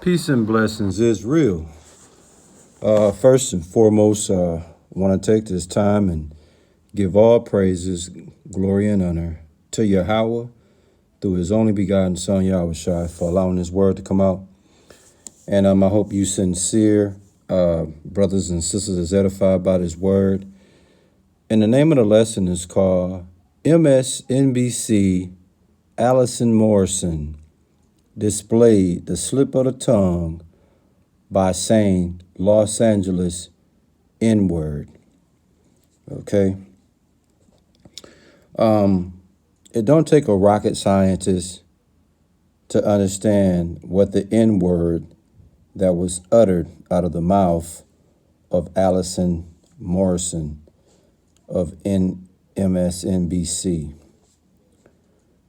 Peace and blessings is real. First and foremost, want to take this time and give all praises, glory, and honor to Yahweh through his only begotten son, Yahushua, for allowing his word to come out. And I hope you sincere brothers and sisters is edified by this word. And the name of the lesson is called MSNBC Allison Morrison displayed the slip of the tongue by saying Los Angeles N-word. Okay. It don't take a rocket scientist to understand what the N-word that was uttered out of the mouth of Allison Morrison of MSNBC.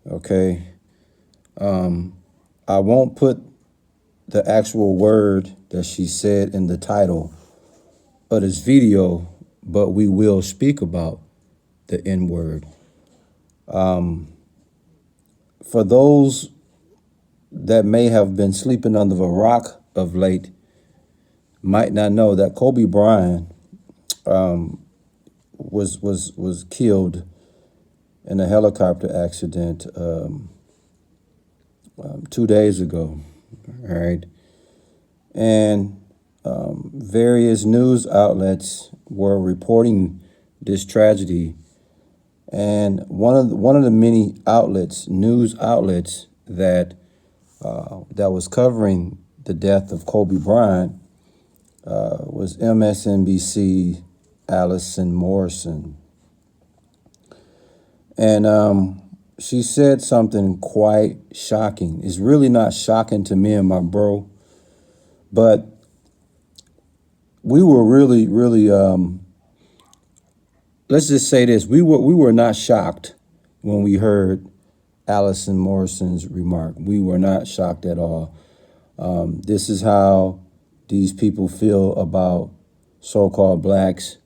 Okay. I won't put the actual word that she said in the title of this video, but we will speak about the N-word. For those that may have been sleeping under a rock of late, might not know that Kobe Bryant was killed in a helicopter accident 2 days ago. All right. And various news outlets were reporting this tragedy. And one of the many news outlets that was covering the death of Kobe Bryant was MSNBC Allison Morrison. And she said something quite shocking. It's really not shocking to me and my bro, but we were really, let's just say this. We were not shocked when we heard Allison Morrison's remark. We were not shocked at all. This is how these people feel about so-called blacks,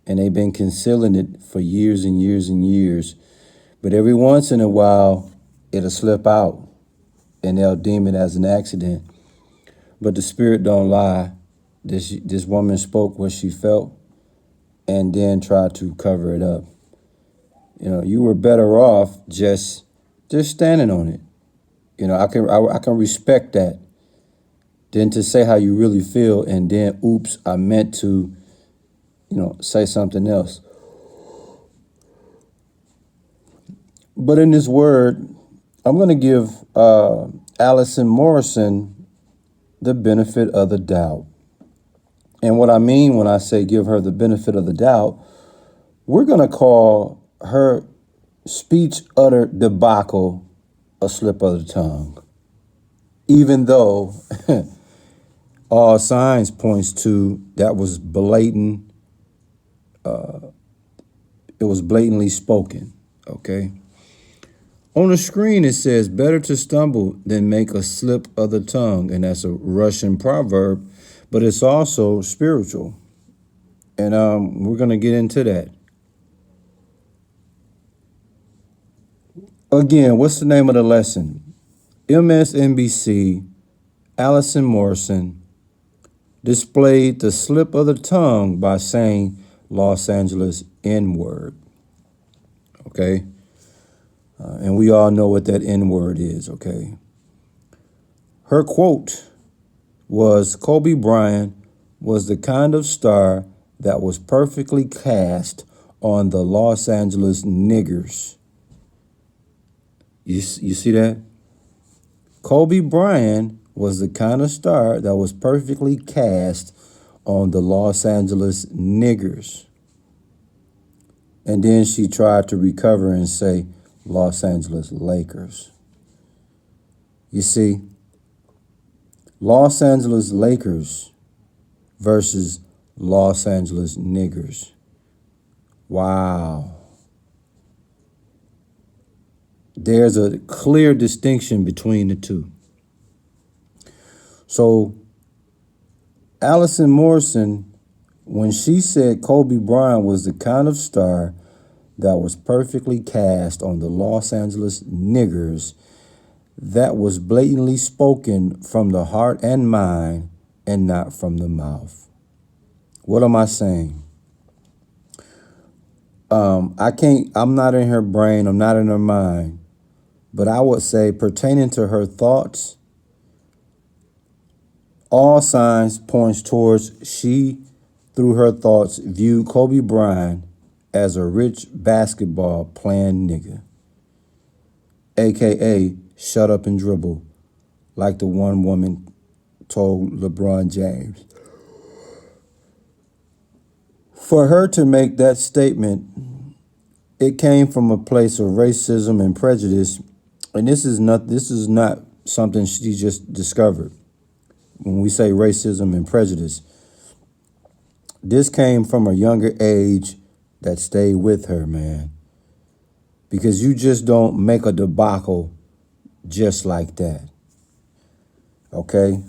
and they've been concealing it for years and years and years. But every once in a while, it'll slip out, and they'll deem it as an accident. But the spirit don't lie. This woman spoke what she felt, and then tried to cover it up. You know, you were better off just standing on it. You know, I can respect that, than to say how you really feel, and then, oops, I meant to, say something else. But in this word, I'm going to give Allison Morrison the benefit of the doubt. And what I mean when I say give her the benefit of the doubt, we're going to call her speech uttered debacle a slip of the tongue. Even though all signs points to that was blatant, it was blatantly spoken, okay? On the screen, it says, better to stumble than make a slip of the tongue. And that's a Russian proverb, but it's also spiritual. And we're going to get into that. Again, what's the name of the lesson? MSNBC, Allison Morrison, displayed the slip of the tongue by saying Los Angeles N-word. Okay? And we all know what that N-word is, okay? Her quote was, Kobe Bryant was the kind of star that was perfectly cast on the Los Angeles niggers. You see that? Kobe Bryant was the kind of star that was perfectly cast on the Los Angeles niggers. And then she tried to recover and say, Los Angeles Lakers. You see, Los Angeles Lakers versus Los Angeles niggers. Wow. There's a clear distinction between the two. So, Allison Morrison, when she said Kobe Bryant was the kind of star that was perfectly cast on the Los Angeles niggers, that was blatantly spoken from the heart and mind and not from the mouth. What am I saying? I'm not in her brain, I'm not in her mind, but I would say pertaining to her thoughts, all signs points towards she, through her thoughts, viewed Kobe Bryant as a rich basketball playing nigga, AKA shut up and dribble, like the one woman told LeBron James. For her to make that statement, it came from a place of racism and prejudice, and this is not something she just discovered. When we say racism and prejudice, this came from a younger age that stayed with her, man. Because you just don't make a debacle just like that. Okay?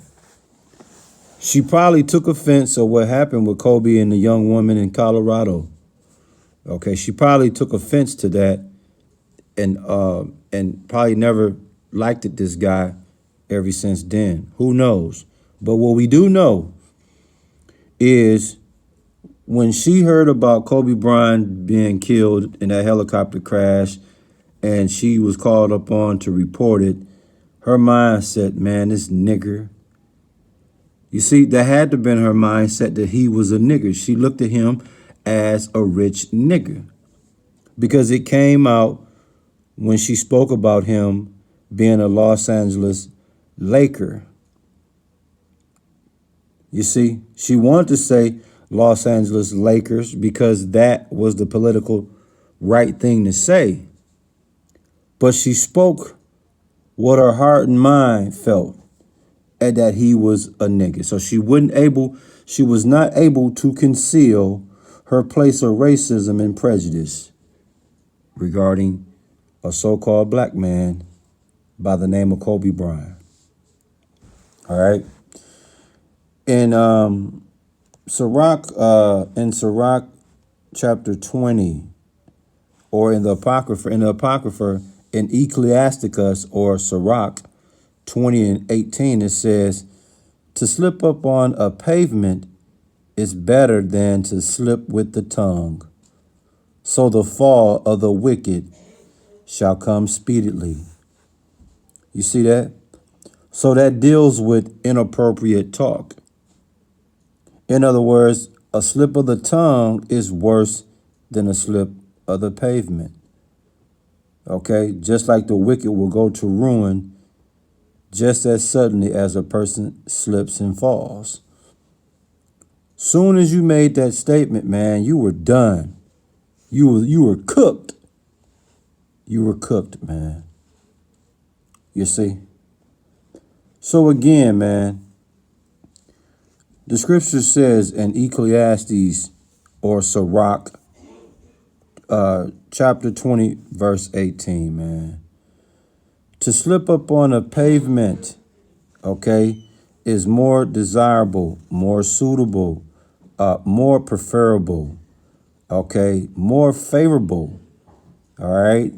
She probably took offense of what happened with Kobe and the young woman in Colorado. Okay, she probably took offense to that and probably never liked it, this guy, ever since then. Who knows? But what we do know is when she heard about Kobe Bryant being killed in that helicopter crash and she was called upon to report it, her mindset, man, this nigger. You see, that had to have been her mindset that he was a nigger. She looked at him as a rich nigger because it came out when she spoke about him being a Los Angeles Laker. You see, she wanted to say Los Angeles Lakers because that was the political right thing to say. But she spoke what her heart and mind felt, and that he was a nigga. So she was not able to conceal her place of racism and prejudice regarding a so-called black man by the name of Kobe Bryant. All right. In Sirach chapter 20, or in the Apocrypha, in Ecclesiasticus or Sirach 20 and 18, it says, to slip up on a pavement is better than to slip with the tongue. So the fall of the wicked shall come speedily. You see that? So that deals with inappropriate talk. In other words, a slip of the tongue is worse than a slip of the pavement. Okay? Just like the wicked will go to ruin just as suddenly as a person slips and falls. Soon as you made that statement, man, you were done. You were cooked. You were cooked, man. You see? So again, man, the scripture says in Ecclesiastes or Sirach, chapter 20, verse 18, man. To slip up on a pavement, okay, is more desirable, more suitable, more preferable, okay, more favorable, all right,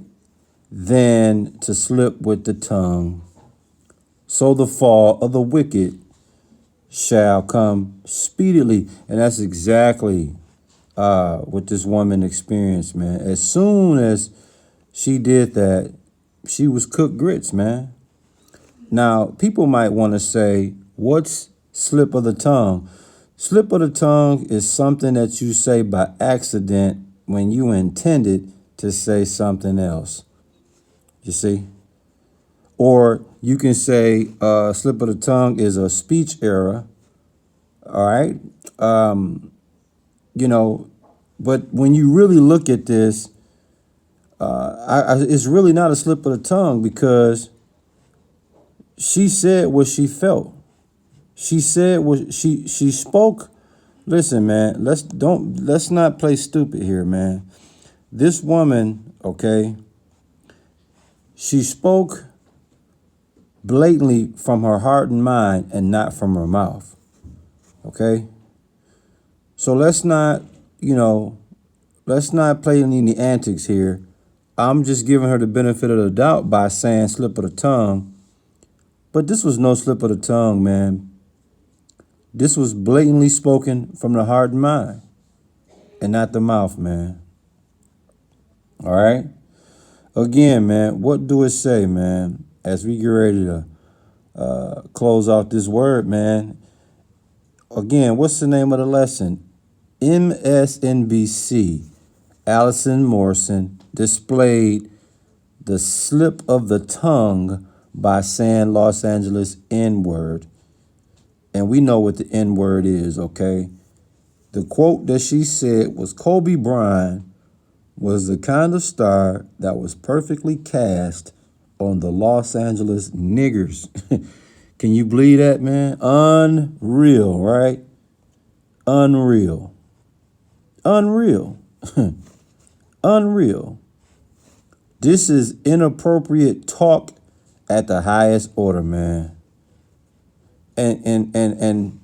than to slip with the tongue. So the fall of the wicked shall come speedily. And that's exactly what this woman experienced, man. As soon as she did that, she was cooked grits, man. Now, people might want to say, what's slip of the tongue? Slip of the tongue is something that you say by accident when you intended to say something else. You see? Or you can say slip of the tongue is a speech error. All right? But when you really look at this, it's really not a slip of the tongue because she said what she felt. She said what she spoke. Listen, man, let's not play stupid here, man. This woman, okay, she spoke blatantly from her heart and mind and not from her mouth. Okay? So let's not play any antics here. I'm just giving her the benefit of the doubt by saying slip of the tongue But this was no slip of the tongue, man. This was blatantly spoken from the heart and mind and not the mouth, man. All right? Again, man, what do it say, man, as we get ready to close out this word, man? Again, what's the name of the lesson? MSNBC, Allison Morrison displayed the slip of the tongue by saying Los Angeles N-word. And we know what the N-word is, okay? The quote that she said was Kobe Bryant was the kind of star that was perfectly cast on the Los Angeles niggers. Can you believe that, man? Unreal, right? Unreal. Unreal. Unreal. This is inappropriate talk at the highest order, man. And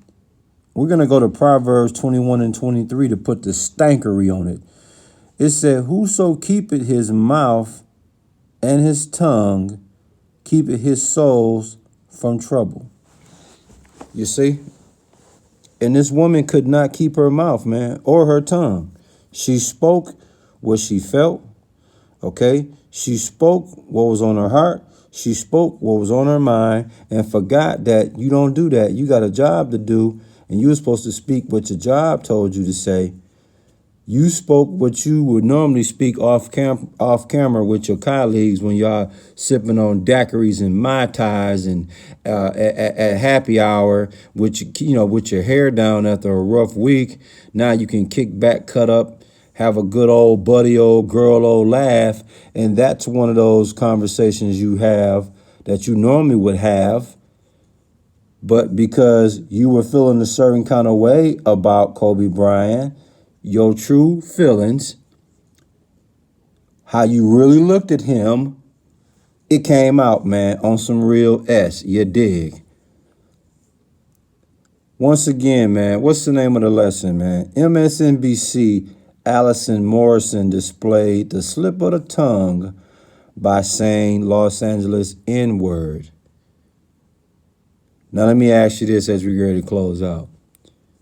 we're going to go to Proverbs 21 and 23 to put the stankery on it. It said, whoso keepeth his mouth and his tongue, keepeth his souls from trouble. You see? And this woman could not keep her mouth, man, or her tongue. She spoke what she felt, okay? She spoke what was on her heart. She spoke what was on her mind and forgot that you don't do that. You got a job to do, and you were supposed to speak what your job told you to say. You spoke what you would normally speak off camera with your colleagues when y'all sipping on daiquiris and Mai Tais and at happy hour with your hair down after a rough week. Now you can kick back, cut up, have a good old buddy, old girl, old laugh, and that's one of those conversations you have that you normally would have. But because you were feeling a certain kind of way about Kobe Bryant, your true feelings, how you really looked at him, it came out, man, on some real S. You dig? Once again, man, what's the name of the lesson, man? MSNBC, Allison Morrison displayed the slip of the tongue by saying Los Angeles N-word. Now, let me ask you this as we get ready to close out.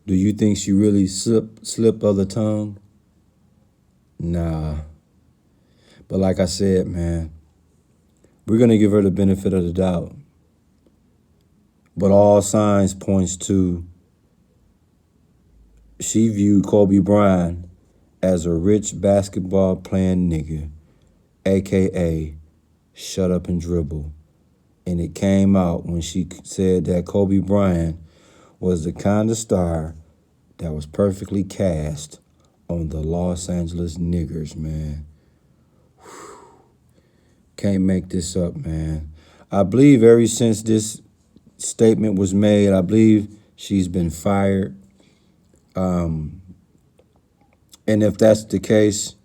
Do you think she really slipped of the tongue? Nah. But like I said, man, we're going to give her the benefit of the doubt. But all signs points to she viewed Kobe Bryant as a rich basketball playing nigga, a.k.a. shut up and dribble. And it came out when she said that Kobe Bryant was the kind of star that was perfectly cast on the Los Angeles niggers, man. Whew. Can't make this up, man. I believe ever since this statement was made, I believe she's been fired. And if that's the case,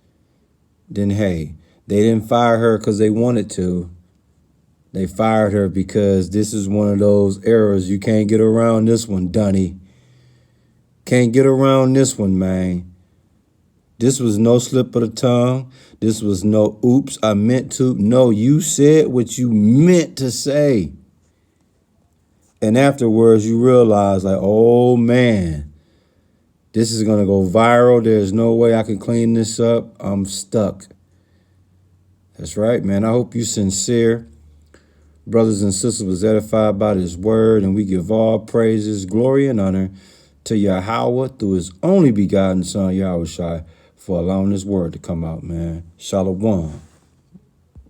then hey, they didn't fire her because they wanted to. They fired her because this is one of those errors. You can't get around this one, Dunny. Can't get around this one, man. This was no slip of the tongue. This was no oops, I meant to. No, you said what you meant to say. And afterwards, you realize, like, oh, man, this is going to go viral. There's no way I can clean this up. I'm stuck. That's right, man. I hope you're sincere. Brothers and sisters was edified by this word, and we give all praises, glory, and honor to Yahweh through his only begotten son, Yahushua, for allowing this word to come out, man. Shalom.